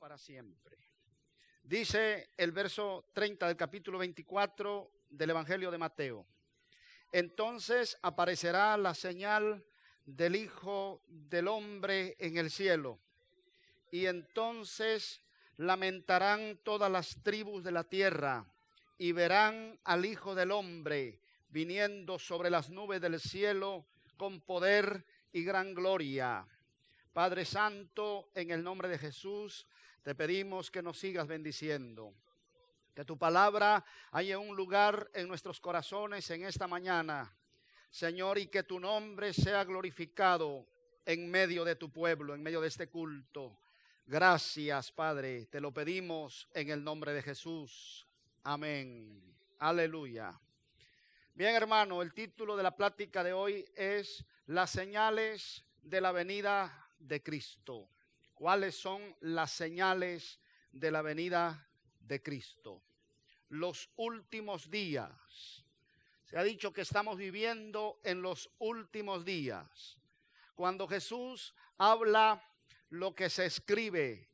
para siempre. Dice el verso 30 del capítulo 24 del Evangelio de Mateo. Entonces aparecerá la señal del Hijo del Hombre en el cielo, y entonces lamentarán todas las tribus de la tierra, y verán al Hijo del Hombre viniendo sobre las nubes del cielo con poder y gran gloria. Padre Santo, en el nombre de Jesús, te pedimos que nos sigas bendiciendo. Que tu palabra haya un lugar en nuestros corazones en esta mañana, Señor, y que tu nombre sea glorificado en medio de tu pueblo, en medio de este culto. Gracias, Padre, te lo pedimos en el nombre de Jesús. Amén. Aleluya. Bien, hermano, el título de la plática de hoy es Las señales de la venida de Cristo. ¿Cuáles son las señales de la venida de Cristo? Los últimos días. Se ha dicho que estamos viviendo en los últimos días. Cuando Jesús habla lo que se escribe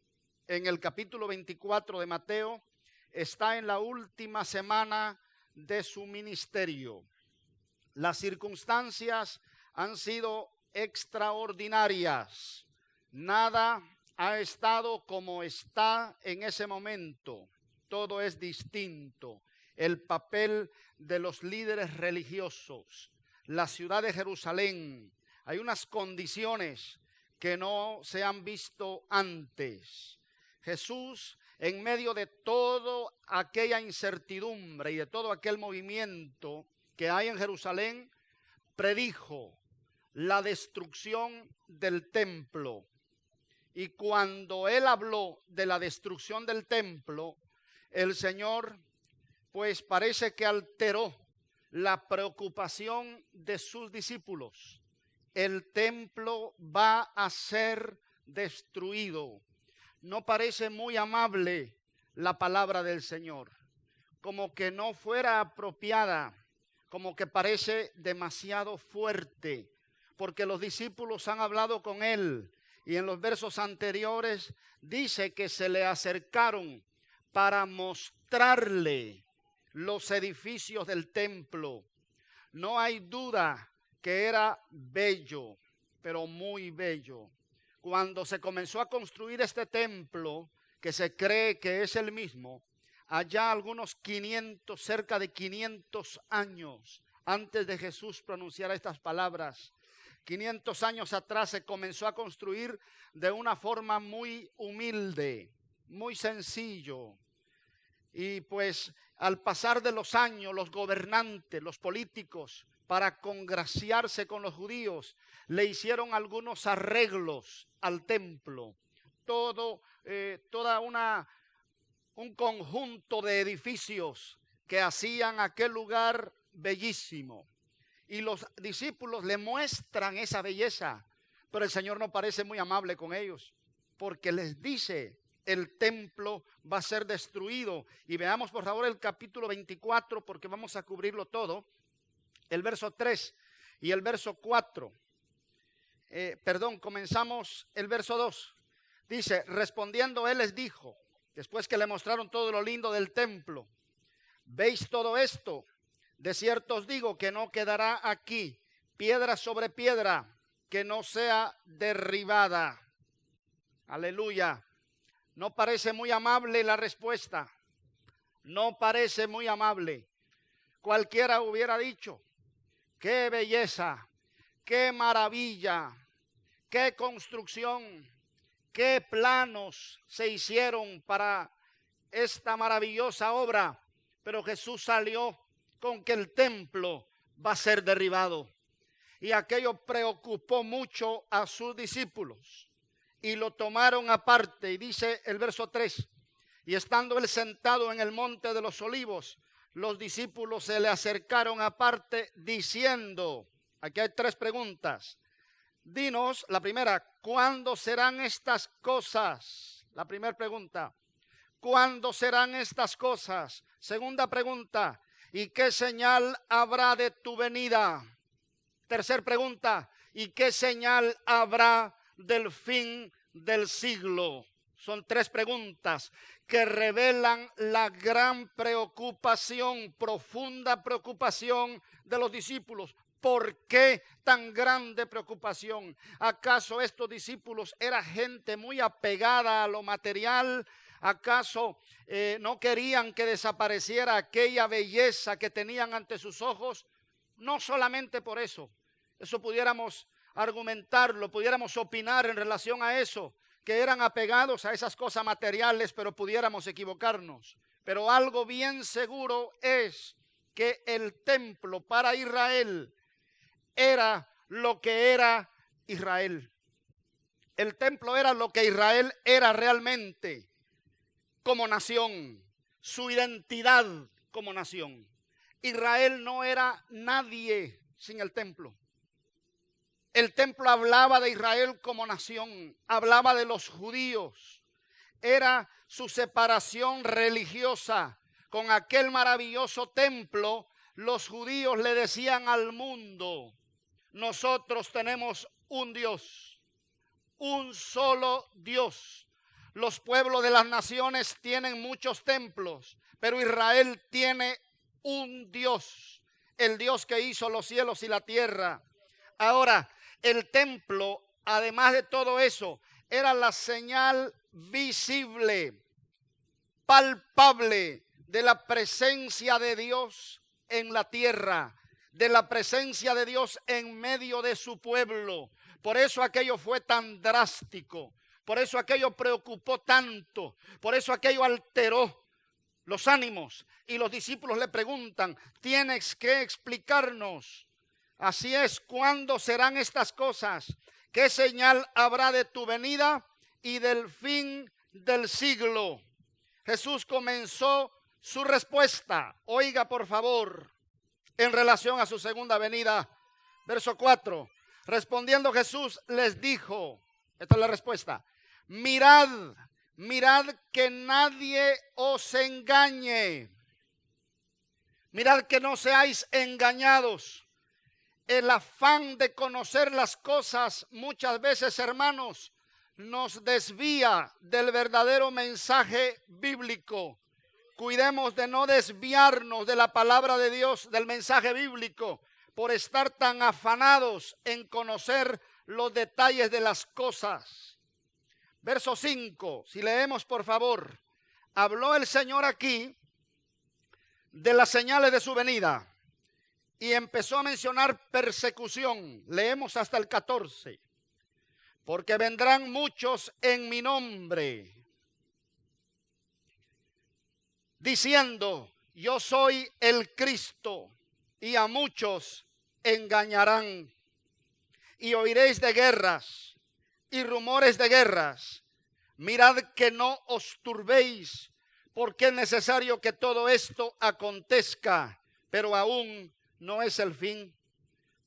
en el capítulo 24 de Mateo, está en la última semana de su ministerio. Las circunstancias han sido extraordinarias. Nada ha estado como está en ese momento. Todo es distinto. El papel de los líderes religiosos, la ciudad de Jerusalén, hay unas condiciones que no se han visto antes. Jesús, en medio de toda aquella incertidumbre y de todo aquel movimiento que hay en Jerusalén, predijo la destrucción del templo. Y cuando él habló de la destrucción del templo, el Señor, pues parece que alteró la preocupación de sus discípulos. El templo va a ser destruido. No parece muy amable la palabra del Señor, como que no fuera apropiada, como que parece demasiado fuerte, porque los discípulos han hablado con él y en los versos anteriores dice que se le acercaron para mostrarle los edificios del templo. No hay duda que era bello, pero muy bello. Cuando se comenzó a construir este templo, que se cree que es el mismo, allá algunos 500, cerca de 500 años antes de Jesús pronunciara estas palabras, 500 años atrás se comenzó a construir de una forma muy humilde, muy sencillo. Y pues al pasar de los años, los gobernantes, los políticos, para congraciarse con los judíos, le hicieron algunos arreglos al templo. Un conjunto de edificios que hacían aquel lugar bellísimo. Y los discípulos le muestran esa belleza, pero el Señor no parece muy amable con ellos, porque les dice: el templo va a ser destruido. Y veamos por favor el capítulo 24, porque vamos a cubrirlo todo. El verso 3 y el verso 4. Comenzamos el verso 2. Dice: respondiendo él les dijo, después que le mostraron todo lo lindo del templo: ¿veis todo esto? De cierto os digo que no quedará aquí piedra sobre piedra que no sea derribada. Aleluya. No parece muy amable la respuesta. No parece muy amable. Cualquiera hubiera dicho: qué belleza, qué maravilla, qué construcción, qué planos se hicieron para esta maravillosa obra. Pero Jesús salió con que el templo va a ser derribado. Y aquello preocupó mucho a sus discípulos. Y lo tomaron aparte. Y dice el verso 3: y estando él sentado en el monte de los olivos, los discípulos se le acercaron aparte diciendo, aquí hay 3 preguntas. Dinos, la primera: ¿cuándo serán estas cosas? La primera pregunta: ¿cuándo serán estas cosas? Segunda pregunta: ¿y qué señal habrá de tu venida? Tercera pregunta: ¿y qué señal habrá del fin del siglo? Son 3 preguntas que revelan la gran preocupación, profunda preocupación de los discípulos. ¿Por qué tan grande preocupación? ¿Acaso estos discípulos eran gente muy apegada a lo material? ¿Acaso no querían que desapareciera aquella belleza que tenían ante sus ojos? No solamente por eso. Eso pudiéramos argumentarlo, pudiéramos opinar en relación a eso, que eran apegados a esas cosas materiales, pero pudiéramos equivocarnos. Pero algo bien seguro es que el templo para Israel era lo que era Israel. El templo era lo que Israel era realmente como nación, su identidad como nación. Israel no era nadie sin el templo. El templo hablaba de Israel como nación, hablaba de los judíos. Era su separación religiosa. Con aquel maravilloso templo, los judíos le decían al mundo: nosotros tenemos un Dios, un solo Dios. Los pueblos de las naciones tienen muchos templos, pero Israel tiene un Dios, el Dios que hizo los cielos y la tierra. Ahora, el templo, además de todo eso, era la señal visible, palpable de la presencia de Dios en la tierra, de la presencia de Dios en medio de su pueblo. Por eso aquello fue tan drástico, por eso aquello preocupó tanto, por eso aquello alteró los ánimos. Y los discípulos le preguntan: tienes que explicarnos. Así es, ¿cuándo serán estas cosas? ¿Qué señal habrá de tu venida y del fin del siglo? Jesús comenzó su respuesta. Oiga, por favor, en relación a su segunda venida. Verso 4. Respondiendo Jesús les dijo, esta es la respuesta: mirad que nadie os engañe. Mirad que no seáis engañados. El afán de conocer las cosas muchas veces, hermanos, nos desvía del verdadero mensaje bíblico. Cuidemos de no desviarnos de la palabra de Dios, del mensaje bíblico, por estar tan afanados en conocer los detalles de las cosas. Verso 5, si leemos por favor. Habló el Señor aquí de las señales de su venida y empezó a mencionar persecución. Leemos hasta el 14. Porque vendrán muchos en mi nombre, diciendo: yo soy el Cristo, y a muchos engañarán. Y oiréis de guerras y rumores de guerras. Mirad que no os turbéis, porque es necesario que todo esto acontezca, pero aún no es el fin.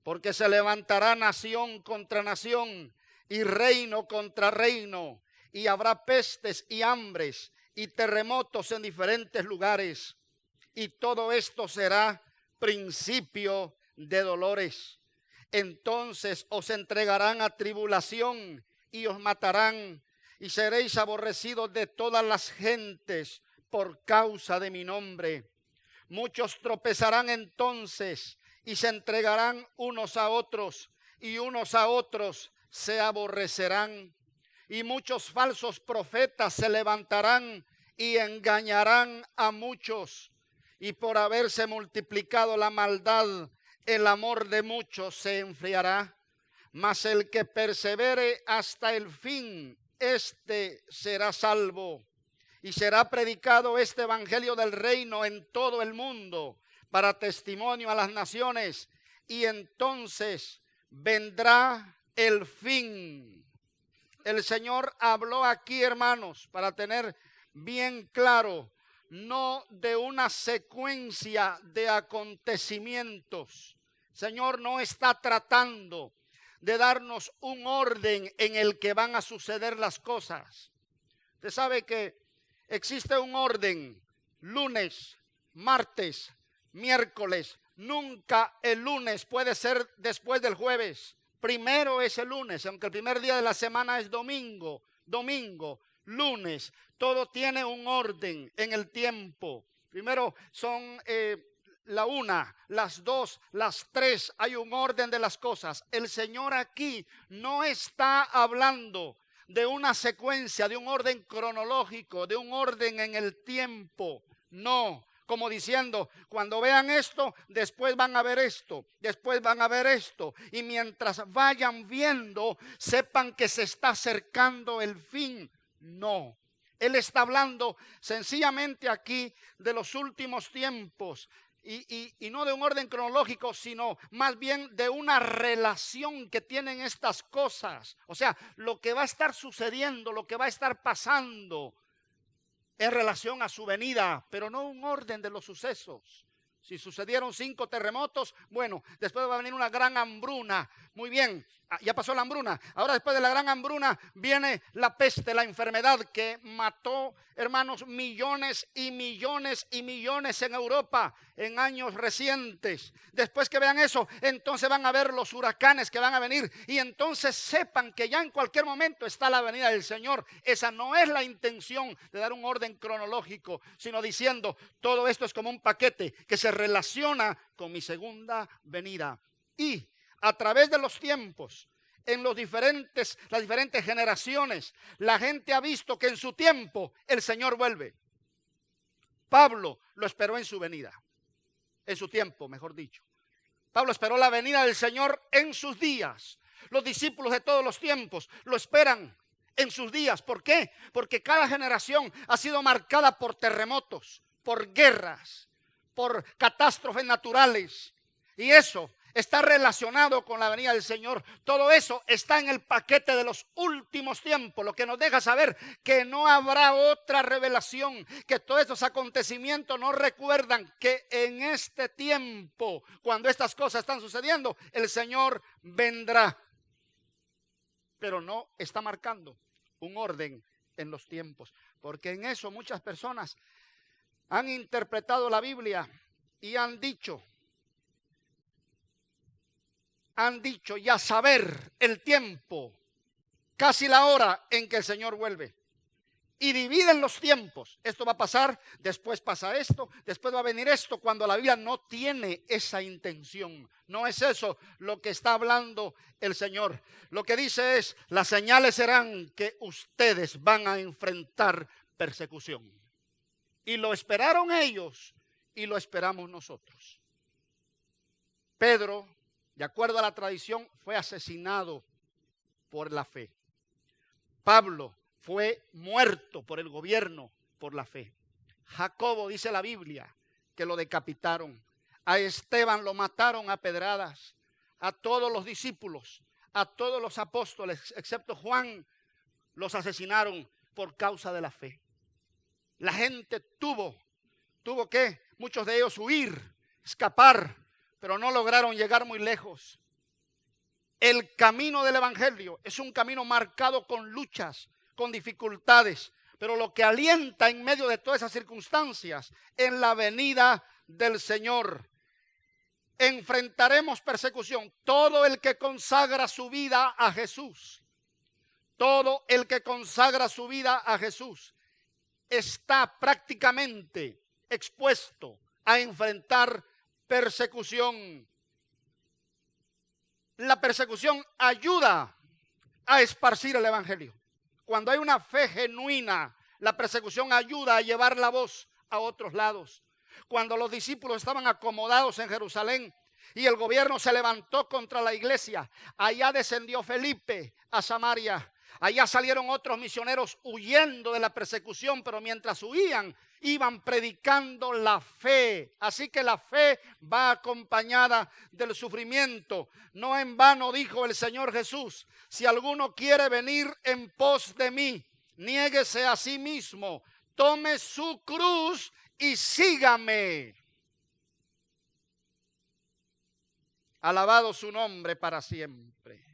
Porque se levantará nación contra nación y reino contra reino, y habrá pestes y hambres y terremotos en diferentes lugares. Y todo esto será principio de dolores. Entonces os entregarán a tribulación y os matarán, y seréis aborrecidos de todas las gentes por causa de mi nombre. Muchos tropezarán entonces y se entregarán unos a otros, y unos a otros se aborrecerán. Y muchos falsos profetas se levantarán y engañarán a muchos. Y por haberse multiplicado la maldad, el amor de muchos se enfriará. Mas el que persevere hasta el fin, este será salvo. Y será predicado este evangelio del reino en todo el mundo, para testimonio a las naciones. Y entonces vendrá el fin. El Señor habló aquí, hermanos, para tener bien claro, no de una secuencia de acontecimientos. El Señor no está tratando de darnos un orden en el que van a suceder las cosas. Usted sabe que existe un orden: lunes, martes, miércoles. Nunca el lunes puede ser después del jueves. Primero es el lunes, aunque el primer día de la semana es domingo. lunes. Todo tiene un orden en el tiempo. Primero son la 1, las 2, las 3. Hay un orden de las cosas. El Señor aquí no está hablando de una secuencia, de un orden cronológico, de un orden en el tiempo. No, como diciendo, cuando vean esto, después van a ver esto, después van a ver esto. Y mientras vayan viendo, sepan que se está acercando el fin. No, Él está hablando sencillamente aquí de los últimos tiempos. Y no de un orden cronológico, sino más bien de una relación que tienen estas cosas. O sea, lo que va a estar sucediendo, lo que va a estar pasando en relación a su venida, pero no un orden de los sucesos. Si sucedieron 5 terremotos, bueno, después va a venir una gran hambruna. Muy bien, ya pasó la hambruna. Ahora después de la gran hambruna viene la peste, la enfermedad que mató, hermanos, millones y millones y millones en Europa en años recientes. Después que vean eso, entonces van a ver los huracanes que van a venir. Y entonces sepan que ya en cualquier momento está la venida del Señor. Esa no es la intención de dar un orden cronológico, sino diciendo, todo esto es como un paquete que se relaciona con mi segunda venida. Y a través de los tiempos, en las diferentes generaciones, la gente ha visto que en su tiempo el Señor vuelve. Pablo lo esperó en su venida, en su tiempo, mejor dicho. Pablo esperó la venida del Señor en sus días. Los discípulos de todos los tiempos lo esperan en sus días. ¿Por qué? Porque cada generación ha sido marcada por terremotos, por guerras, por catástrofes naturales. Y eso está relacionado con la venida del Señor. Todo eso está en el paquete de los últimos tiempos, lo que nos deja saber que no habrá otra revelación, que todos estos acontecimientos nos recuerdan que en este tiempo, cuando estas cosas están sucediendo, el Señor vendrá. Pero no está marcando un orden en los tiempos, porque en eso muchas personas han interpretado la Biblia y han dicho y a saber el tiempo, casi la hora en que el Señor vuelve. Y dividen los tiempos. Esto va a pasar, después pasa esto, después va a venir esto, cuando la Biblia no tiene esa intención. No es eso lo que está hablando el Señor. Lo que dice es, las señales serán que ustedes van a enfrentar persecución. Y lo esperaron ellos y lo esperamos nosotros. Pedro, de acuerdo a la tradición, fue asesinado por la fe. Pablo fue muerto por el gobierno por la fe. Jacobo, dice la Biblia, que lo decapitaron. A Esteban lo mataron a pedradas. A todos los discípulos, a todos los apóstoles, excepto Juan, los asesinaron por causa de la fe. La gente tuvo que, muchos de ellos huir, escapar, pero no lograron llegar muy lejos. El camino del evangelio es un camino marcado con luchas, con dificultades, pero lo que alienta en medio de todas esas circunstancias es la venida del Señor. Enfrentaremos persecución. Todo el que consagra su vida a Jesús, todo el que consagra su vida a Jesús, está prácticamente expuesto a enfrentar persecución. La persecución ayuda a esparcir el evangelio. Cuando hay una fe genuina, la persecución ayuda a llevar la voz a otros lados. Cuando los discípulos estaban acomodados en Jerusalén y el gobierno se levantó contra la iglesia, allá descendió Felipe a Samaria. Allá salieron otros misioneros huyendo de la persecución, pero mientras huían, iban predicando la fe. Así que la fe va acompañada del sufrimiento. No en vano dijo el Señor Jesús, si alguno quiere venir en pos de mí, niéguese a sí mismo, tome su cruz y sígame. Alabado su nombre para siempre.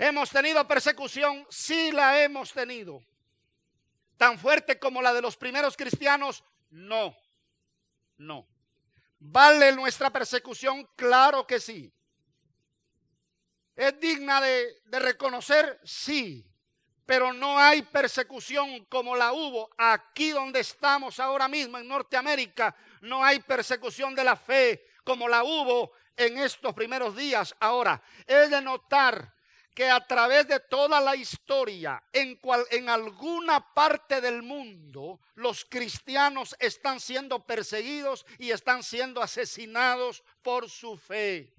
¿Hemos tenido persecución? Sí, la hemos tenido. ¿Tan fuerte como la de los primeros cristianos? No. ¿Vale nuestra persecución? Claro que sí. ¿Es digna de reconocer? Sí. Pero no hay persecución como la hubo aquí donde estamos ahora mismo en Norteamérica. No hay persecución de la fe como la hubo en estos primeros días. Ahora, es de notar que a través de toda la historia, en alguna parte del mundo, los cristianos están siendo perseguidos y están siendo asesinados por su fe.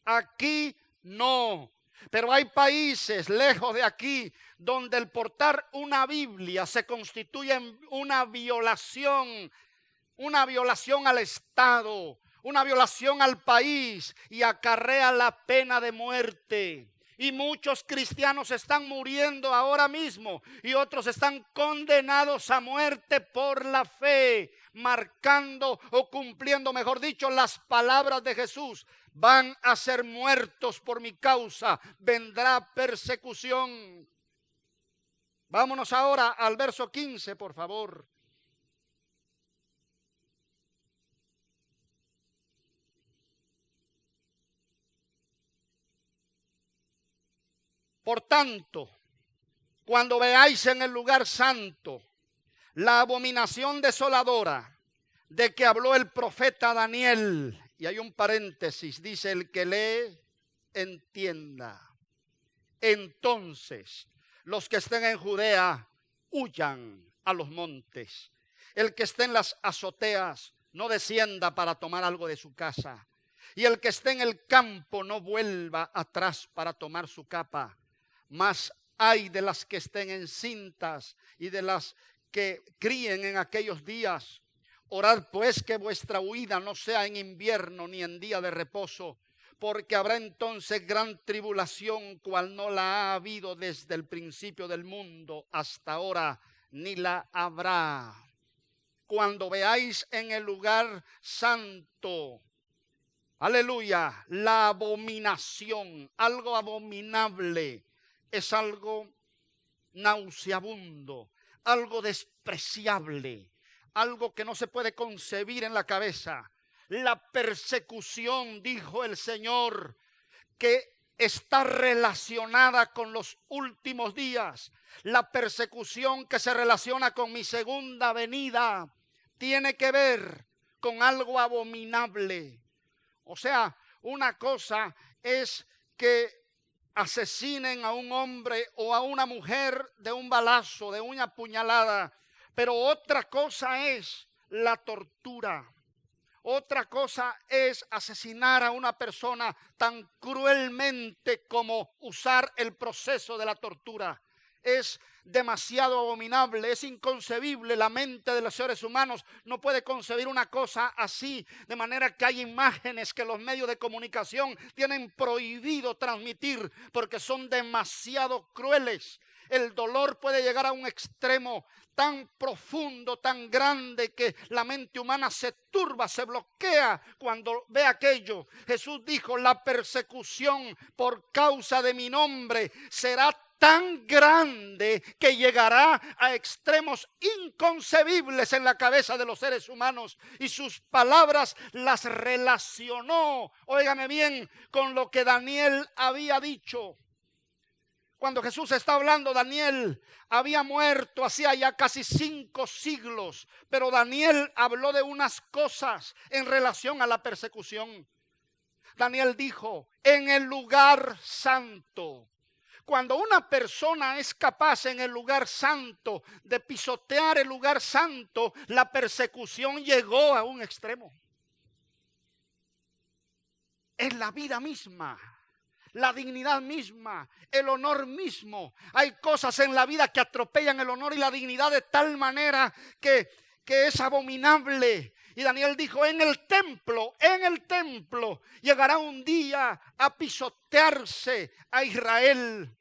Aquí no. Pero hay países lejos de aquí donde el portar una Biblia se constituye en una violación al Estado, una violación al país y acarrea la pena de muerte. Y muchos cristianos están muriendo ahora mismo y otros están condenados a muerte por la fe, marcando o cumpliendo, mejor dicho, las palabras de Jesús. Van a ser muertos por mi causa, vendrá persecución. Vámonos ahora al verso 15, por favor. Por tanto, cuando veáis en el lugar santo la abominación desoladora de que habló el profeta Daniel, y hay un paréntesis, dice: el que lee, entienda. Entonces, los que estén en Judea, huyan a los montes. El que esté en las azoteas, no descienda para tomar algo de su casa. Y el que esté en el campo, no vuelva atrás para tomar su capa. Mas hay de las que estén encintas y de las que críen en aquellos días. Orad pues que vuestra huida no sea en invierno ni en día de reposo, porque habrá entonces gran tribulación, cual no la ha habido desde el principio del mundo hasta ahora, ni la habrá. Cuando veáis en el lugar santo, aleluya, la abominación, algo abominable, es algo nauseabundo, algo despreciable, algo que no se puede concebir en la cabeza. La persecución, dijo el Señor, que está relacionada con los últimos días. La persecución que se relaciona con mi segunda venida tiene que ver con algo abominable. O sea, una cosa es que asesinen a un hombre o a una mujer de un balazo, de una puñalada, pero otra cosa es la tortura. Otra cosa es asesinar a una persona tan cruelmente como usar el proceso de la tortura. Es demasiado abominable, es inconcebible. La mente de los seres humanos no puede concebir una cosa así, de manera que hay imágenes que los medios de comunicación tienen prohibido transmitir porque son demasiado crueles. El dolor puede llegar a un extremo tan profundo, tan grande, que la mente humana se turba, se bloquea cuando ve aquello. Jesús dijo: la persecución por causa de mi nombre será tan grande que llegará a extremos inconcebibles en la cabeza de los seres humanos. Y sus palabras las relacionó, óigame bien, con lo que Daniel había dicho. Cuando Jesús está hablando, Daniel había muerto hacía ya casi 5 siglos, pero Daniel habló de unas cosas en relación a la persecución. Daniel dijo: en el lugar santo. Cuando una persona es capaz en el lugar santo de pisotear el lugar santo, la persecución llegó a un extremo. Es la vida misma, la dignidad misma, el honor mismo. Hay cosas en la vida que atropellan el honor y la dignidad de tal manera que es abominable. Y Daniel dijo: en el templo llegará un día a pisotearse a Israel.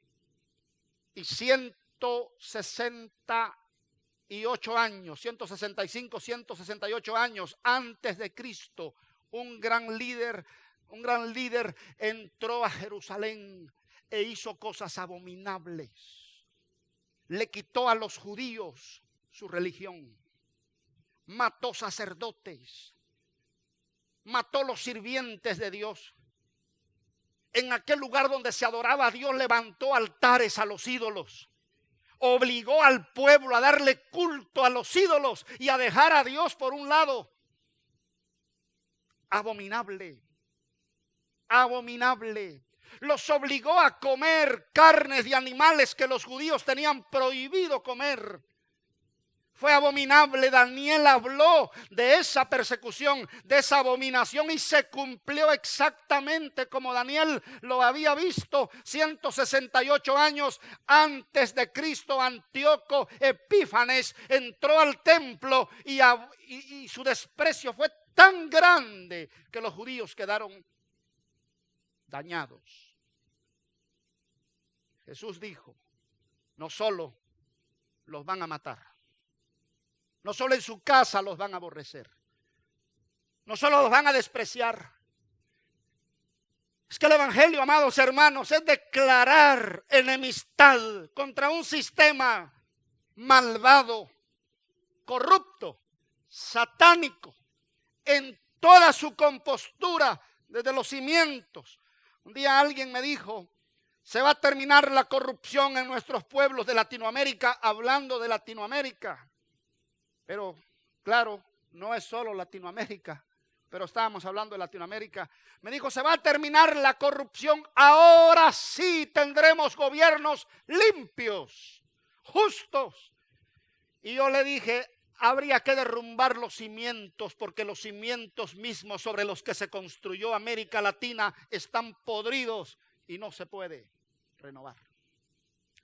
Y 168 años, 165, 168 años antes de Cristo, un gran líder entró a Jerusalén e hizo cosas abominables. Le quitó a los judíos su religión, mató sacerdotes, mató los sirvientes de Dios. En aquel lugar donde se adoraba a Dios, levantó altares a los ídolos. obligó al pueblo a darle culto a los ídolos y a dejar a Dios por un lado. Abominable, abominable. Los obligó a comer carnes de animales que los judíos tenían prohibido comer. Fue abominable. Daniel habló de esa persecución, de esa abominación, y se cumplió exactamente como Daniel lo había visto 168 años antes de Cristo. Antíoco Epífanes entró al templo y su desprecio fue tan grande que los judíos quedaron dañados. Jesús dijo, no solo los van a matar, no solo en su casa los van a aborrecer, no solo los van a despreciar. Es que el evangelio, amados hermanos, es declarar enemistad contra un sistema malvado, corrupto, satánico, en toda su compostura, desde los cimientos. Un día alguien me dijo, se va a terminar la corrupción en nuestros pueblos de Latinoamérica, hablando de Latinoamérica. Pero claro, no es solo Latinoamérica, pero estábamos hablando de Latinoamérica. Me dijo, se va a terminar la corrupción, ahora sí tendremos gobiernos limpios, justos. Y yo le dije, habría que derrumbar los cimientos, porque los cimientos mismos sobre los que se construyó América Latina están podridos y no se puede renovar.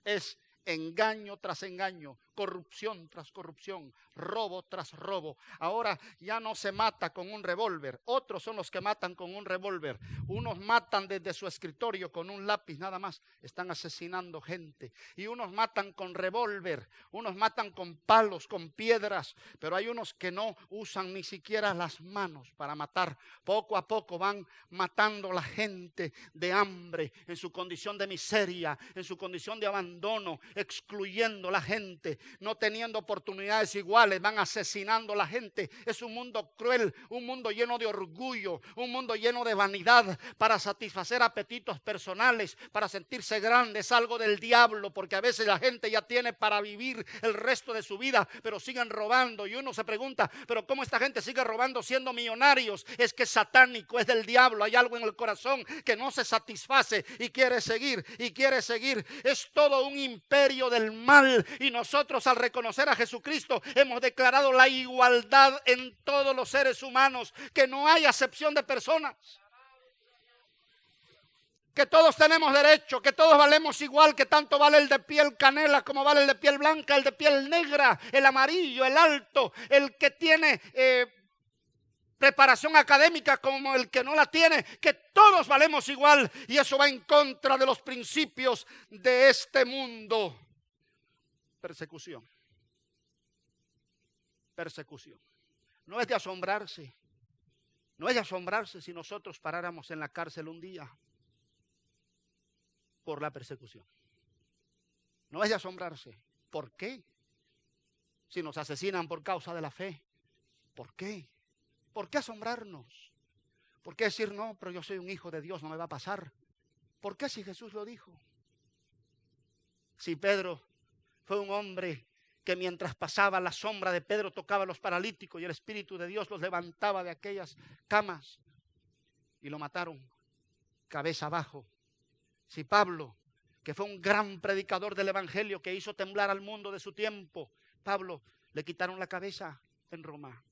Es engaño tras engaño, corrupción tras corrupción, robo tras robo. Ahora ya no se mata con un revólver, otros son los que matan con un revólver. Unos matan desde su escritorio con un lápiz nada más, están asesinando gente. Y unos matan con revólver, unos matan con palos, con piedras, pero hay unos que no usan ni siquiera las manos para matar. Poco a poco van matando a la gente de hambre, en su condición de miseria, en su condición de abandono, excluyendo a la gente, no teniendo oportunidades iguales, van asesinando a la gente. Es un mundo cruel, un mundo lleno de orgullo, un mundo lleno de vanidad para satisfacer apetitos personales, para sentirse grande. Es algo del diablo, porque a veces la gente ya tiene para vivir el resto de su vida, pero siguen robando. Y uno se pregunta, pero ¿cómo esta gente sigue robando siendo millonarios? Es que es satánico, es del diablo. Hay algo en el corazón que no se satisface y quiere seguir, y quiere seguir. Es todo un imperio del mal, y nosotros al reconocer a Jesucristo hemos declarado la igualdad en todos los seres humanos, que no hay acepción de personas, que todos tenemos derecho, que todos valemos igual, que tanto vale el de piel canela como vale el de piel blanca, el de piel negra, el amarillo, el alto, el que tiene preparación académica como el que no la tiene, que todos valemos igual. Y eso va en contra de los principios de este mundo. Persecución. Persecución. No es de asombrarse. No es de asombrarse si nosotros paráramos en la cárcel un día por la persecución. No es de asombrarse. ¿Por qué? Si nos asesinan por causa de la fe. ¿Por qué? ¿Por qué asombrarnos? ¿Por qué decir no, pero yo soy un hijo de Dios, no me va a pasar? ¿Por qué si Jesús lo dijo? Si Pedro fue un hombre que mientras pasaba la sombra de Pedro tocaba a los paralíticos y el Espíritu de Dios los levantaba de aquellas camas y lo mataron cabeza abajo. Si Pablo, que fue un gran predicador del evangelio que hizo temblar al mundo de su tiempo, Pablo le quitaron la cabeza en Roma.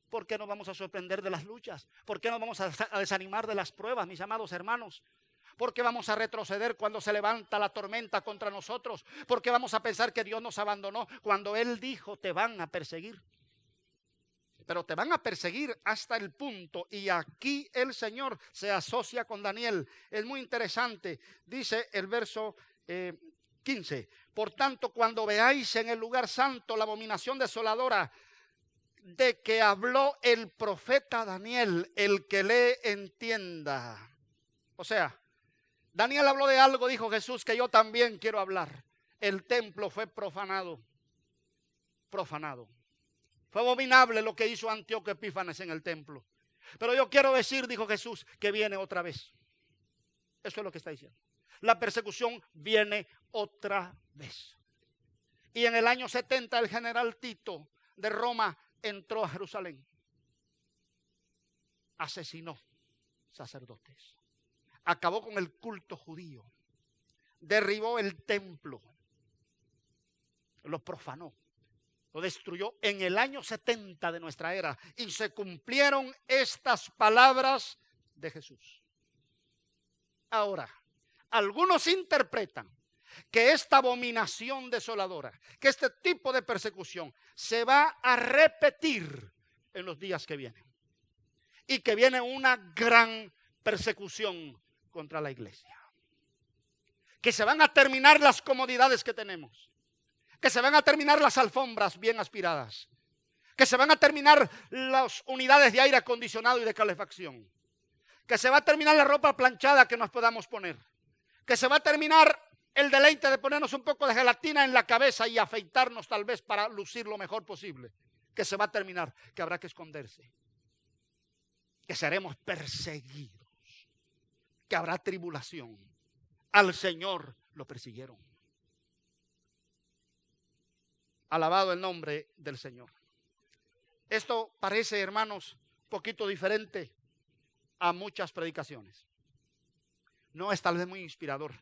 ¿Por qué no vamos a sorprender de las luchas? ¿Por qué no vamos a desanimar de las pruebas, mis amados hermanos? ¿Por qué vamos a retroceder cuando se levanta la tormenta contra nosotros? ¿Por qué vamos a pensar que Dios nos abandonó cuando Él dijo, te van a perseguir? Pero te van a perseguir hasta el punto, y aquí el Señor se asocia con Daniel. Es muy interesante, dice el verso 15. Por tanto, cuando veáis en el lugar santo la abominación desoladora de que habló el profeta Daniel, el que lee entienda. O sea, Daniel habló de algo, dijo Jesús, que yo también quiero hablar. El templo fue profanado. Profanado. Fue abominable lo que hizo Antíoco Epífanes en el templo. Pero yo quiero decir, dijo Jesús, que viene otra vez. Eso es lo que está diciendo. La persecución viene otra vez. Y en el año 70 el general Tito de Roma entró a Jerusalén. Asesinó sacerdotes. Acabó con el culto judío. Derribó el templo. Lo profanó. Lo destruyó en el año 70 de nuestra era. Y se cumplieron estas palabras de Jesús. Ahora, algunos interpretan que esta abominación desoladora, que este tipo de persecución se va a repetir en los días que vienen. Y que viene una gran persecución contra la iglesia. Que se van a terminar las comodidades que tenemos. Que se van a terminar las alfombras bien aspiradas. Que se van a terminar las unidades de aire acondicionado y de calefacción. Que se va a terminar la ropa planchada que nos podamos poner. Que se va a terminar el deleite de ponernos un poco de gelatina en la cabeza y afeitarnos tal vez para lucir lo mejor posible. Que se va a terminar, que habrá que esconderse. Que seremos perseguidos. Que habrá tribulación. Al Señor lo persiguieron. Alabado el nombre del Señor. Esto parece, hermanos, un poquito diferente a muchas predicaciones. No es tal vez muy inspirador,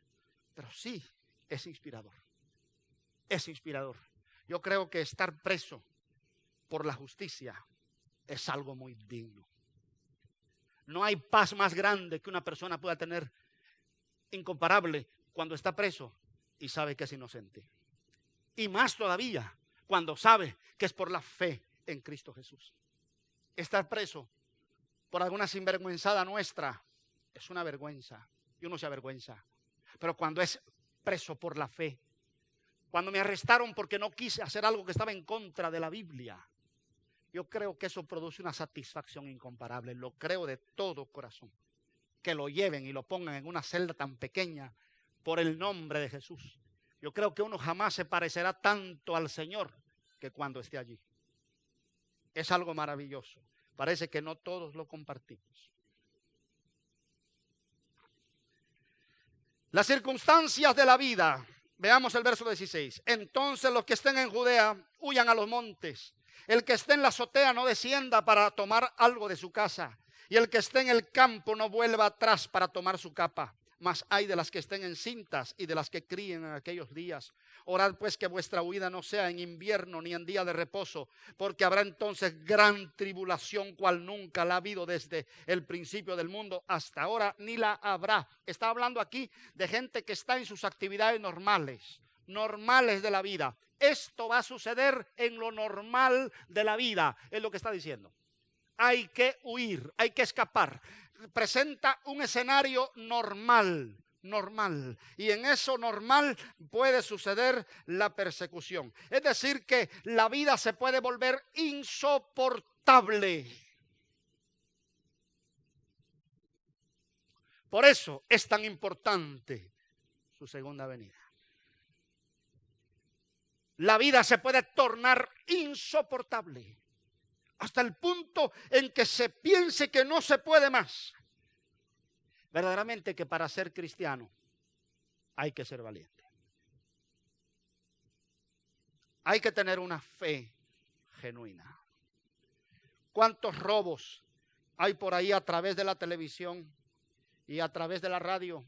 pero sí es inspirador. Es inspirador. Yo creo que estar preso por la justicia es algo muy digno. No hay paz más grande que una persona pueda tener, incomparable, cuando está preso y sabe que es inocente. Y más todavía cuando sabe que es por la fe en Cristo Jesús. Estar preso por alguna sinvergüenzada nuestra es una vergüenza y uno se avergüenza. Pero cuando es preso por la fe, cuando me arrestaron porque no quise hacer algo que estaba en contra de la Biblia, yo creo que eso produce una satisfacción incomparable. Lo creo de todo corazón. Que lo lleven y lo pongan en una celda tan pequeña por el nombre de Jesús. Yo creo que uno jamás se parecerá tanto al Señor que cuando esté allí. Es algo maravilloso. Parece que no todos lo compartimos. Las circunstancias de la vida. Veamos el verso 16. Entonces los que estén en Judea huyan a los montes. El que esté en la azotea no descienda para tomar algo de su casa. Y el que esté en el campo no vuelva atrás para tomar su capa. Mas hay de las que estén encintas y de las que críen en aquellos días. Orad pues que vuestra huida no sea en invierno ni en día de reposo, porque habrá entonces gran tribulación cual nunca la ha habido desde el principio del mundo hasta ahora, ni la habrá. Está hablando aquí de gente que está en sus actividades normales de la vida. Esto va a suceder en lo normal de la vida, es lo que está diciendo. Hay que huir, hay que escapar. Presenta un escenario normal. Y en eso normal puede suceder la persecución. Es decir, que la vida se puede volver insoportable. Por eso es tan importante su segunda venida. La vida se puede tornar insoportable. Hasta el punto en que se piense que no se puede más. Verdaderamente que para ser cristiano hay que ser valiente. Hay que tener una fe genuina. ¿Cuántos robos hay por ahí a través de la televisión y a través de la radio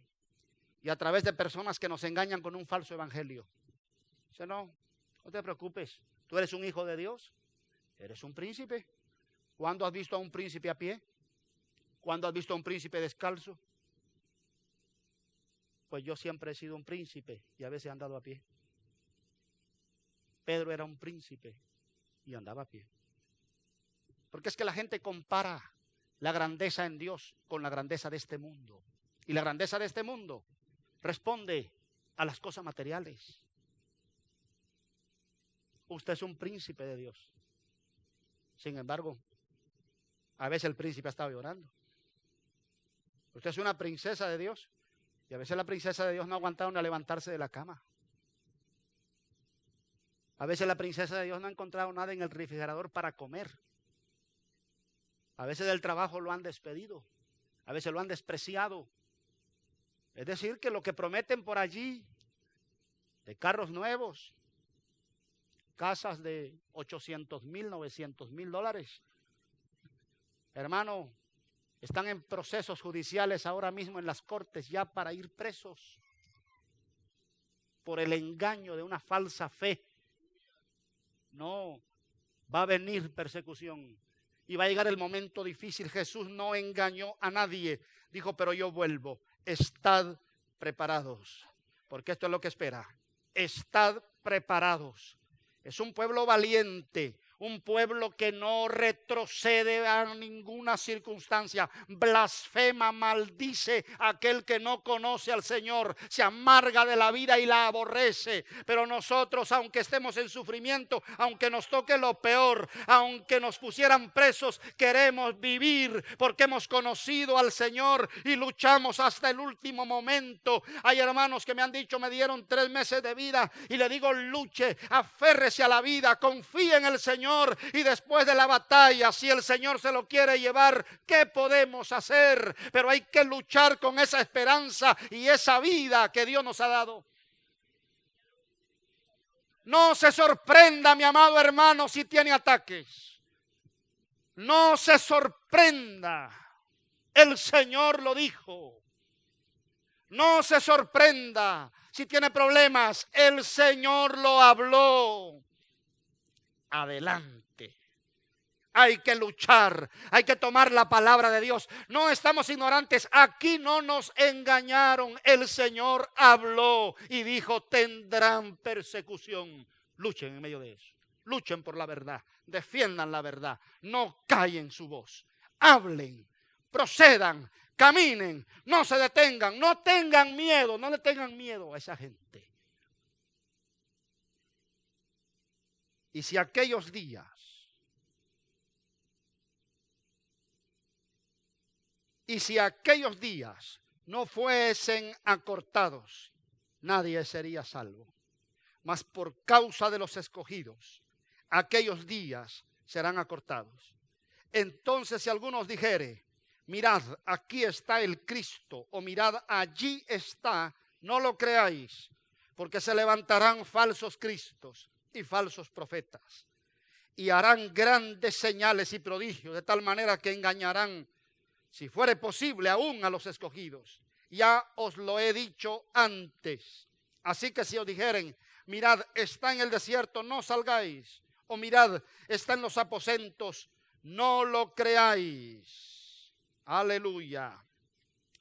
y a través de personas que nos engañan con un falso evangelio? Dice, no te preocupes, tú eres un hijo de Dios. Eres un príncipe. ¿Cuándo has visto a un príncipe a pie? ¿Cuándo has visto a un príncipe descalzo? Pues yo siempre he sido un príncipe y a veces he andado a pie. Pedro era un príncipe y andaba a pie. Porque es que la gente compara la grandeza en Dios con la grandeza de este mundo. Y la grandeza de este mundo responde a las cosas materiales. Usted es un príncipe de Dios. Sin embargo, a veces el príncipe estaba llorando. Usted es una princesa de Dios y a veces la princesa de Dios no aguantaba a levantarse de la cama. A veces la princesa de Dios no ha encontrado nada en el refrigerador para comer. A veces del trabajo lo han despedido. A veces lo han despreciado. Es decir, que lo que prometen por allí, de carros nuevos, casas de 800,000, 900,000 dólares. Hermano, están en procesos judiciales ahora mismo en las cortes ya para ir presos por el engaño de una falsa fe. No, va a venir persecución y va a llegar el momento difícil. Jesús no engañó a nadie. Dijo, pero yo vuelvo. Estad preparados, porque esto es lo que espera. Estad preparados. Es un pueblo valiente, un pueblo que no retrocede a ninguna circunstancia, blasfema, maldice a aquel que no conoce al Señor, se amarga de la vida y la aborrece. Pero nosotros, aunque estemos en sufrimiento, aunque nos toque lo peor, aunque nos pusieran presos, queremos vivir porque hemos conocido al Señor y luchamos hasta el último momento. Hay hermanos que me han dicho, me dieron 3 meses de vida y le digo, luche, aférrese a la vida, confíe en el Señor. Y después de la batalla, si el Señor se lo quiere llevar, ¿qué podemos hacer? Pero hay que luchar con esa esperanza y esa vida que Dios nos ha dado. No se sorprenda, mi amado hermano, si tiene ataques. No se sorprenda. El Señor lo dijo. No se sorprenda si tiene problemas. El Señor lo habló. Adelante. Hay que luchar, hay que tomar la palabra de Dios. No estamos ignorantes, aquí no nos engañaron. El Señor habló y dijo, tendrán persecución. Luchen en medio de eso. Luchen por la verdad, defiendan la verdad. No callen su voz. Hablen, procedan, caminen, no se detengan, no tengan miedo, no le tengan miedo a esa gente. Y si aquellos días no fuesen acortados, nadie sería salvo. Mas por causa de los escogidos, aquellos días serán acortados. Entonces, si algunos dijere, mirad, aquí está el Cristo, o mirad, allí está, no lo creáis, porque se levantarán falsos cristos y falsos profetas, y harán grandes señales y prodigios, de tal manera que engañarán, si fuere posible, aún a los escogidos. Ya os lo he dicho antes. Así que si os dijeren, mirad, está en el desierto, no salgáis, o mirad, está en los aposentos, no lo creáis. Aleluya.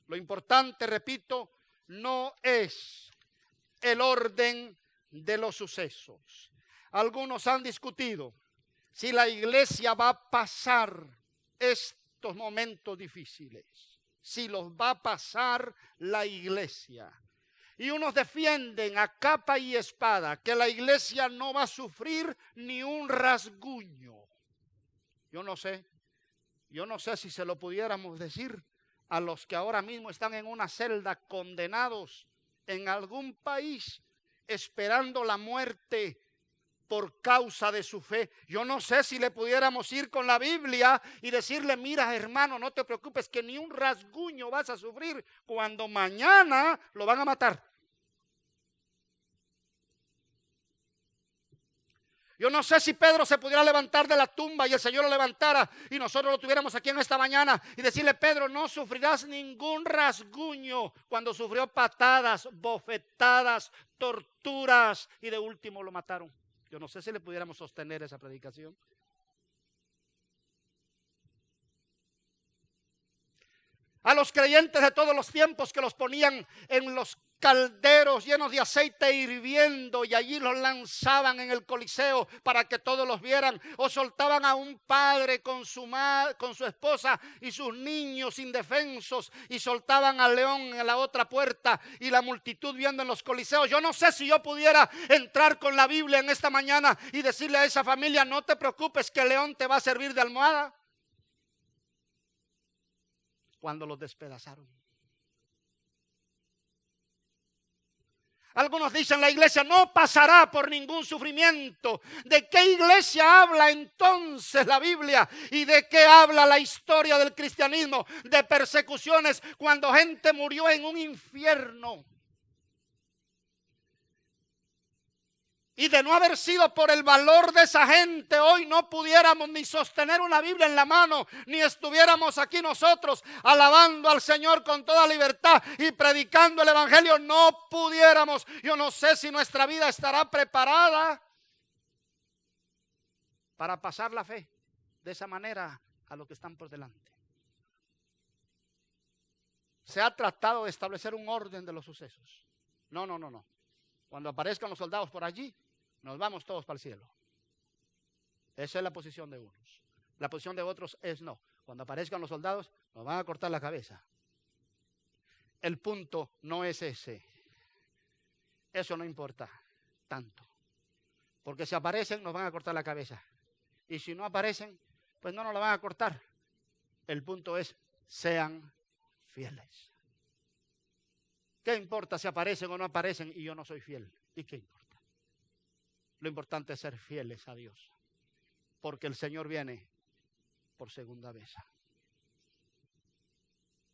Lo importante, repito, no es el orden de los sucesos. Algunos han discutido si la iglesia va a pasar estos momentos difíciles, si los va a pasar la iglesia. Y unos defienden a capa y espada que la iglesia no va a sufrir ni un rasguño. Yo no sé si se lo pudiéramos decir a los que ahora mismo están en una celda condenados en algún país esperando la muerte por causa de su fe. Yo no sé si le pudiéramos ir con la Biblia y decirle, mira hermano, no te preocupes que ni un rasguño vas a sufrir cuando mañana lo van a matar. Yo no sé si Pedro se pudiera levantar de la tumba y el Señor lo levantara y nosotros lo tuviéramos aquí en esta mañana y decirle, Pedro, no sufrirás ningún rasguño, cuando sufrió patadas, bofetadas, torturas y de último lo mataron. Yo no sé si le pudiéramos sostener esa predicación. A los creyentes de todos los tiempos que los ponían en los calderos llenos de aceite hirviendo y allí los lanzaban en el Coliseo para que todos los vieran, o soltaban a un padre con su esposa y sus niños indefensos y soltaban al león en la otra puerta y la multitud viendo en los coliseos. Yo no sé si yo pudiera entrar con la Biblia en esta mañana y decirle a esa familia, no te preocupes que el león te va a servir de almohada. Cuando los despedazaron. Algunos dicen, la iglesia no pasará por ningún sufrimiento. ¿De qué iglesia habla entonces la Biblia? ¿Y de qué habla la historia del cristianismo? De persecuciones cuando gente murió en un infierno. Y de no haber sido por el valor de esa gente, hoy no pudiéramos ni sostener una Biblia en la mano, ni estuviéramos aquí nosotros alabando al Señor con toda libertad y predicando el Evangelio. No pudiéramos. Yo no sé si nuestra vida estará preparada para pasar la fe de esa manera a los que están por delante. Se ha tratado de establecer un orden de los sucesos. No. Cuando aparezcan los soldados por allí, nos vamos todos para el cielo. Esa es la posición de unos. La posición de otros es no. Cuando aparezcan los soldados, nos van a cortar la cabeza. El punto no es ese. Eso no importa tanto. Porque si aparecen, nos van a cortar la cabeza. Y si no aparecen, pues no nos la van a cortar. El punto es, sean fieles. ¿Qué importa si aparecen o no aparecen y yo no soy fiel? ¿Y qué importa? Lo importante es ser fieles a Dios, porque el Señor viene por segunda vez.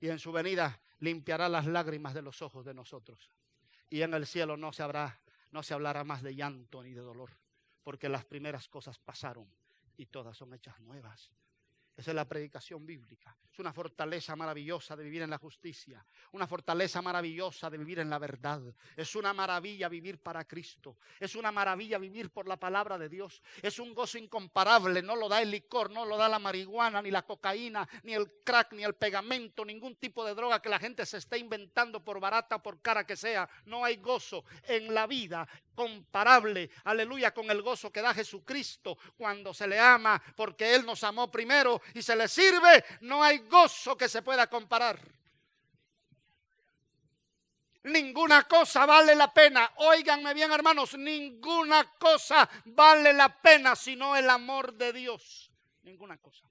Y en su venida limpiará las lágrimas de los ojos de nosotros. Y en el cielo no se hablará más de llanto ni de dolor, porque las primeras cosas pasaron y todas son hechas nuevas. Esa es la predicación bíblica. Es una fortaleza maravillosa de vivir en la justicia. Una fortaleza maravillosa de vivir en la verdad. Es una maravilla vivir para Cristo. Es una maravilla vivir por la palabra de Dios. Es un gozo incomparable. No lo da el licor, no lo da la marihuana, ni la cocaína, ni el crack, ni el pegamento, ningún tipo de droga que la gente se esté inventando por barata o por cara que sea. No hay gozo en la vida comparable, aleluya, con el gozo que da Jesucristo cuando se le ama, porque Él nos amó primero y se le sirve. No hay gozo que se pueda comparar. Ninguna cosa vale la pena. Óiganme bien, hermanos, ninguna cosa vale la pena sino el amor de Dios. Ninguna cosa.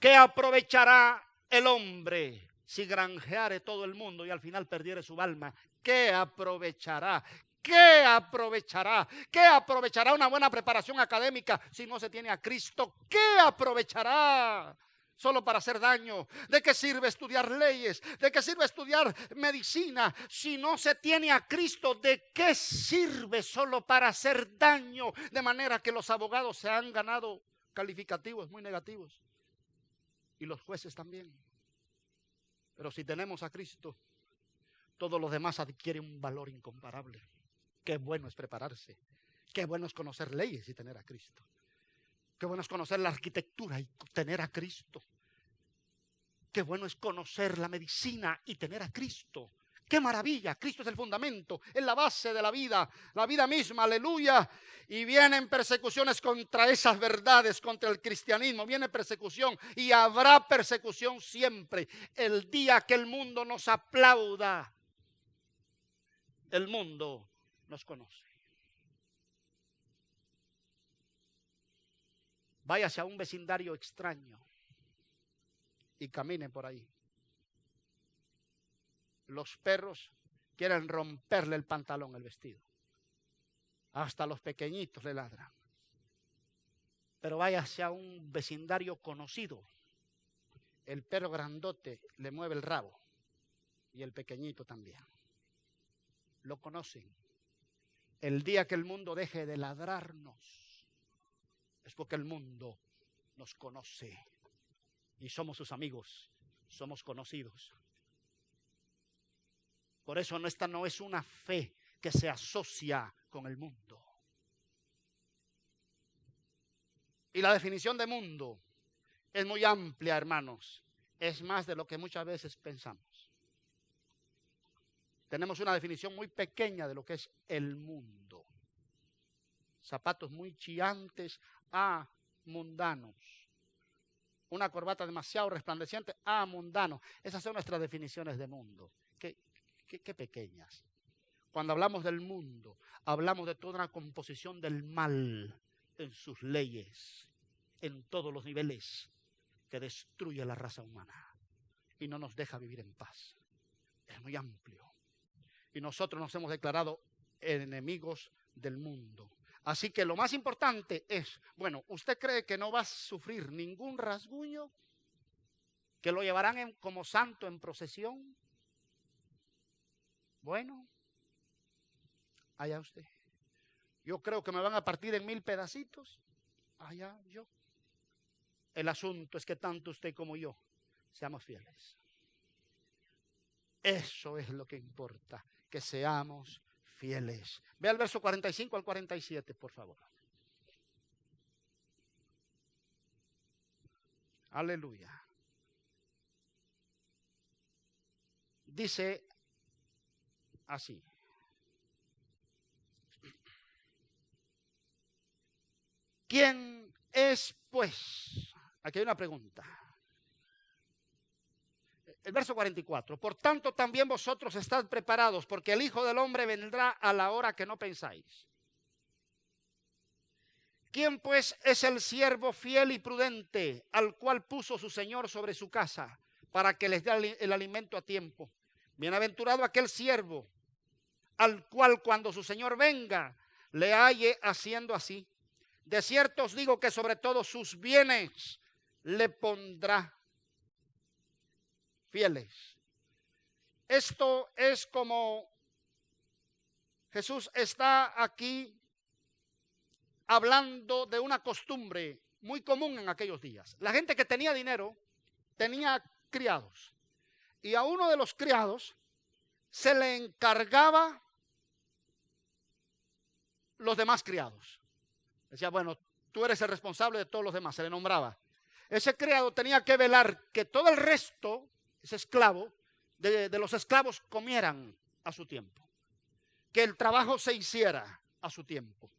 ¿Qué aprovechará el hombre si granjeare todo el mundo y al final perdiere su alma? ¿Qué aprovechará? ¿Qué aprovechará? ¿Qué aprovechará una buena preparación académica si no se tiene a Cristo? ¿Qué aprovechará? Solo para hacer daño. ¿De qué sirve estudiar leyes? ¿De qué sirve estudiar medicina si no se tiene a Cristo? ¿De qué sirve solo para hacer daño? De manera que los abogados se han ganado calificativos muy negativos y los jueces también. Pero si tenemos a Cristo, todo lo demás adquiere un valor incomparable. Qué bueno es prepararse. Qué bueno es conocer leyes y tener a Cristo. Qué bueno es conocer la arquitectura y tener a Cristo. Qué bueno es conocer la medicina y tener a Cristo. ¡Qué maravilla! Cristo es el fundamento, es la base de la vida misma, aleluya. Y vienen persecuciones contra esas verdades, contra el cristianismo. Viene persecución y habrá persecución siempre. El día que el mundo nos aplauda, el mundo nos conoce. Váyase a un vecindario extraño y camine por ahí. Los perros quieren romperle el pantalón, el vestido. Hasta los pequeñitos le ladran. Pero váyase a un vecindario conocido. El perro grandote le mueve el rabo y el pequeñito también. Lo conocen. El día que el mundo deje de ladrarnos es porque el mundo nos conoce y somos sus amigos, somos conocidos. Por eso esta no es una fe que se asocia con el mundo. Y la definición de mundo es muy amplia, hermanos. Es más de lo que muchas veces pensamos. Tenemos una definición muy pequeña de lo que es el mundo. Zapatos muy chillantes, mundanos. Una corbata demasiado resplandeciente, mundano. Esas son nuestras definiciones de mundo. Qué pequeñas. Cuando hablamos del mundo, hablamos de toda una composición del mal en sus leyes, en todos los niveles, que destruye la raza humana y no nos deja vivir en paz. Es muy amplio. Y nosotros nos hemos declarado enemigos del mundo. Así que lo más importante es, ¿usted cree que no va a sufrir ningún rasguño? ¿Que lo llevarán como santo en procesión? Bueno, allá usted. Yo creo que me van a partir en 1000 pedacitos. Allá yo. El asunto es que tanto usted como yo seamos fieles. Eso es lo que importa, que seamos fieles. Ve al verso 45 al 47, por favor. Aleluya. Dice así. ¿Quién es, pues? Aquí hay una pregunta. El verso 44. Por tanto, también vosotros estad preparados, porque el Hijo del Hombre vendrá a la hora que no pensáis. ¿Quién, pues, es el siervo fiel y prudente, al cual puso su Señor sobre su casa, para que les dé el alimento a tiempo? Bienaventurado aquel siervo, al cual cuando su Señor venga, le halle haciendo así. De cierto os digo que sobre todos sus bienes le pondrá. Fieles. Esto es como Jesús está aquí hablando de una costumbre muy común en aquellos días. La gente que tenía dinero tenía criados, y a uno de los criados se le encargaba los demás criados. Decía, bueno, tú eres el responsable de todos los demás, se le nombraba. Ese criado tenía que velar que todo el resto, ese esclavo, de los esclavos comieran a su tiempo, que el trabajo se hiciera a su tiempo.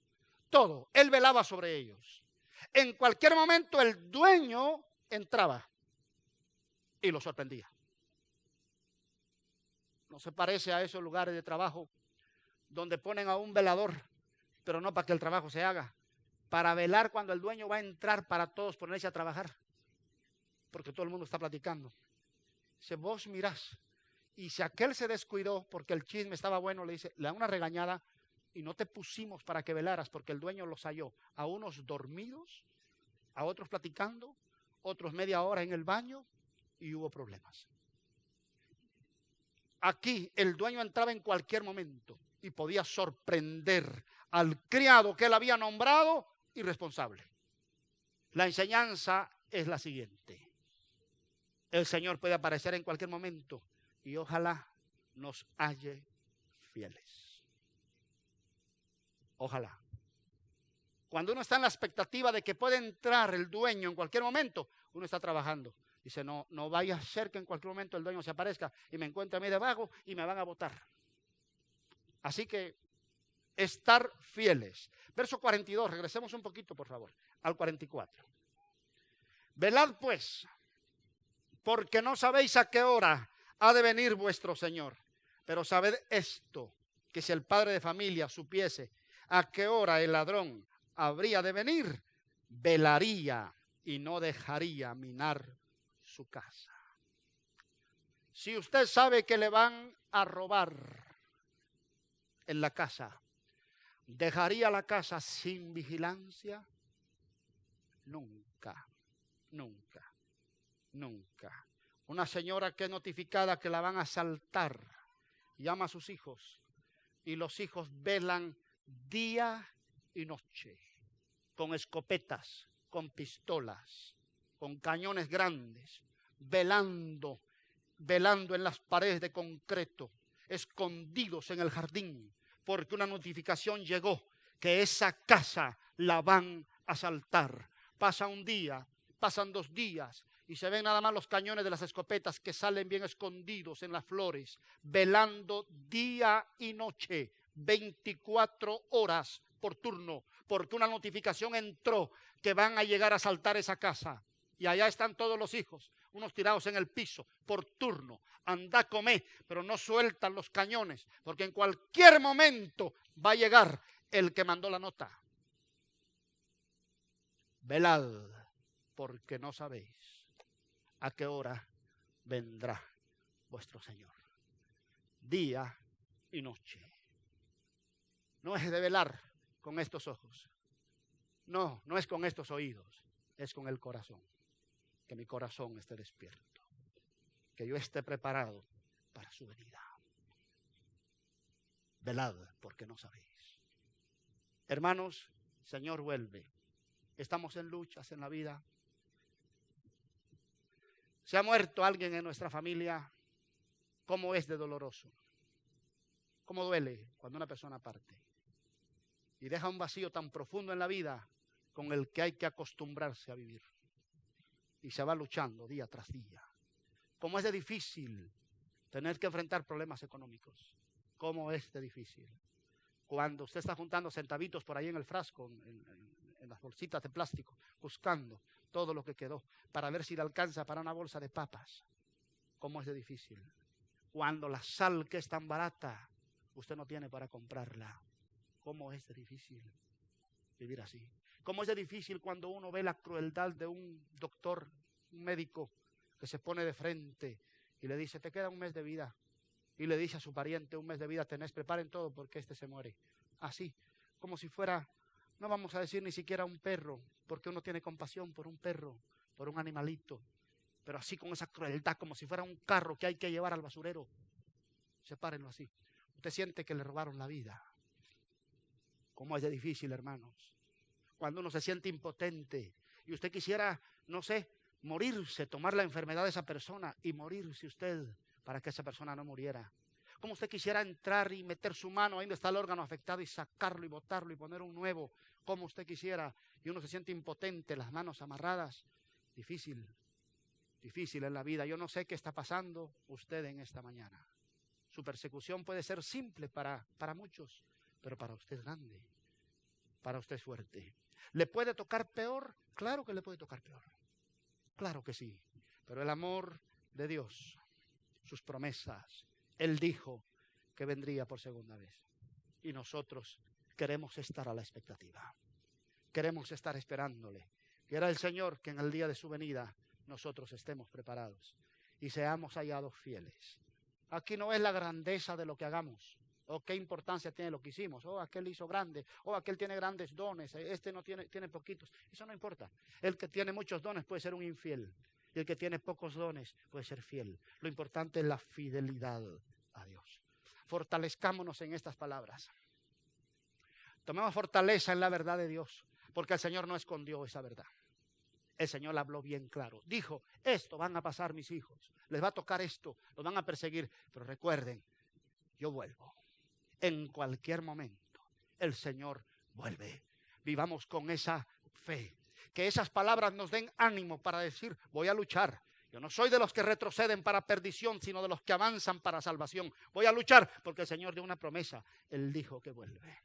Todo, él velaba sobre ellos. En cualquier momento el dueño entraba y lo sorprendía. No se parece a esos lugares de trabajo donde ponen a un velador, pero no para que el trabajo se haga, para velar cuando el dueño va a entrar, para todos ponerse a trabajar, porque todo el mundo está platicando. Dice, vos mirás, y si aquel se descuidó porque el chisme estaba bueno, le da una regañada, y no te pusimos para que velaras, porque el dueño los halló a unos dormidos, a otros platicando, otros media hora en el baño, y hubo problemas. Aquí el dueño entraba en cualquier momento y podía sorprender al criado que él había nombrado irresponsable. La enseñanza es la siguiente: el Señor puede aparecer en cualquier momento y ojalá nos halle fieles. Ojalá. Cuando uno está en la expectativa de que puede entrar el dueño en cualquier momento, uno está trabajando. Dice, no vaya a ser que en cualquier momento el dueño se aparezca y me encuentre a mí debajo y me van a botar. Así que estar fieles. Verso 42, regresemos un poquito, por favor, al 44. Velad pues, porque no sabéis a qué hora ha de venir vuestro Señor. Pero sabed esto, que si el padre de familia supiese a qué hora el ladrón habría de venir, velaría y no dejaría minar su casa. Si usted sabe que le van a robar en la casa, ¿dejaría la casa sin vigilancia? Nunca, nunca, nunca. Una señora que es notificada que la van a asaltar, llama a sus hijos y los hijos velan día y noche, con escopetas, con pistolas, con cañones grandes, velando en las paredes de concreto, escondidos en el jardín, porque una notificación llegó que esa casa la van a asaltar. Pasa un día, pasan 2 días y se ven nada más los cañones de las escopetas que salen bien escondidos en las flores, velando día y noche, 24 horas por turno, porque una notificación entró que van a llegar a asaltar esa casa. Y allá están todos los hijos, unos tirados en el piso, por turno. Anda a comer, pero no sueltan los cañones, porque en cualquier momento va a llegar el que mandó la nota. Velad, porque no sabéis a qué hora vendrá vuestro Señor. Día y noche. No es de velar con estos ojos. No es con estos oídos, es con el corazón. Que mi corazón esté despierto, que yo esté preparado para su venida. Velad, porque no sabéis. Hermanos, Señor vuelve. Estamos en luchas en la vida. Se ha muerto alguien en nuestra familia. ¿Cómo es de doloroso? ¿Cómo duele cuando una persona parte? Y deja un vacío tan profundo en la vida con el que hay que acostumbrarse a vivir. Y se va luchando día tras día. ¿Cómo es de difícil tener que enfrentar problemas económicos? ¿Cómo es de difícil? Cuando usted está juntando centavitos por ahí en el frasco, en las bolsitas de plástico, buscando todo lo que quedó para ver si le alcanza para una bolsa de papas. ¿Cómo es de difícil? Cuando la sal, que es tan barata, usted no tiene para comprarla. ¿Cómo es de difícil vivir así? ¿Cómo es de difícil cuando uno ve la crueldad de un doctor, un médico, que se pone de frente y le dice, te queda un mes de vida? Y le dice a su pariente, un mes de vida tenés, preparen todo porque este se muere. Así, como si fuera, no vamos a decir ni siquiera un perro, porque uno tiene compasión por un perro, por un animalito, pero así con esa crueldad, como si fuera un carro que hay que llevar al basurero. Sepárenlo así. Usted siente que le robaron la vida. ¿Cómo es de difícil, hermanos? Cuando uno se siente impotente y usted quisiera, no sé, morirse, tomar la enfermedad de esa persona y morirse usted para que esa persona no muriera. Como usted quisiera entrar y meter su mano ahí donde está el órgano afectado y sacarlo y botarlo y poner un nuevo, como usted quisiera, y uno se siente impotente, las manos amarradas. Difícil, difícil en la vida. Yo no sé qué está pasando usted en esta mañana. Su persecución puede ser simple para muchos, pero para usted es grande, para usted es fuerte. ¿Le puede tocar peor? Claro que le puede tocar peor. Claro que sí, pero el amor de Dios, sus promesas, Él dijo que vendría por segunda vez. Y nosotros queremos estar a la expectativa. Queremos estar esperándole. Quiera el Señor que en el día de su venida nosotros estemos preparados y seamos hallados fieles. Aquí no es la grandeza de lo que hagamos, o qué importancia tiene lo que hicimos, o aquel hizo grande, o aquel tiene grandes dones, este no tiene poquitos. Eso no importa. El que tiene muchos dones puede ser un infiel. Y el que tiene pocos dones puede ser fiel. Lo importante es la fidelidad a Dios. Fortalezcámonos en estas palabras. Tomemos fortaleza en la verdad de Dios, porque el Señor no escondió esa verdad. El Señor la habló bien claro. Dijo, esto van a pasar mis hijos. Les va a tocar esto, los van a perseguir. Pero recuerden, yo vuelvo. En cualquier momento, el Señor vuelve. Vivamos con esa fe. Que esas palabras nos den ánimo para decir, voy a luchar. Yo no soy de los que retroceden para perdición, sino de los que avanzan para salvación. Voy a luchar porque el Señor dio una promesa. Él dijo que vuelve.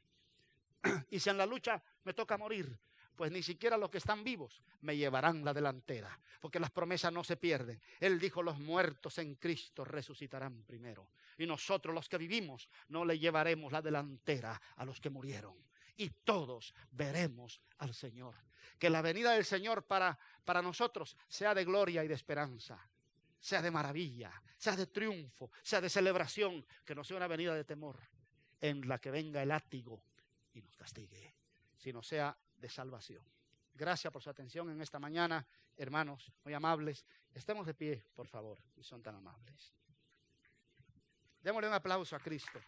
Y si en la lucha me toca morir, pues ni siquiera los que están vivos me llevarán la delantera, porque las promesas no se pierden. Él dijo, los muertos en Cristo resucitarán primero. Y nosotros los que vivimos no le llevaremos la delantera a los que murieron. Y todos veremos al Señor. Que la venida del Señor para nosotros sea de gloria y de esperanza, sea de maravilla, sea de triunfo, sea de celebración, que no sea una venida de temor en la que venga el látigo y nos castigue, sino sea de salvación. Gracias por su atención en esta mañana, hermanos, muy amables. Estemos de pie, por favor, si son tan amables. Démosle un aplauso a Cristo.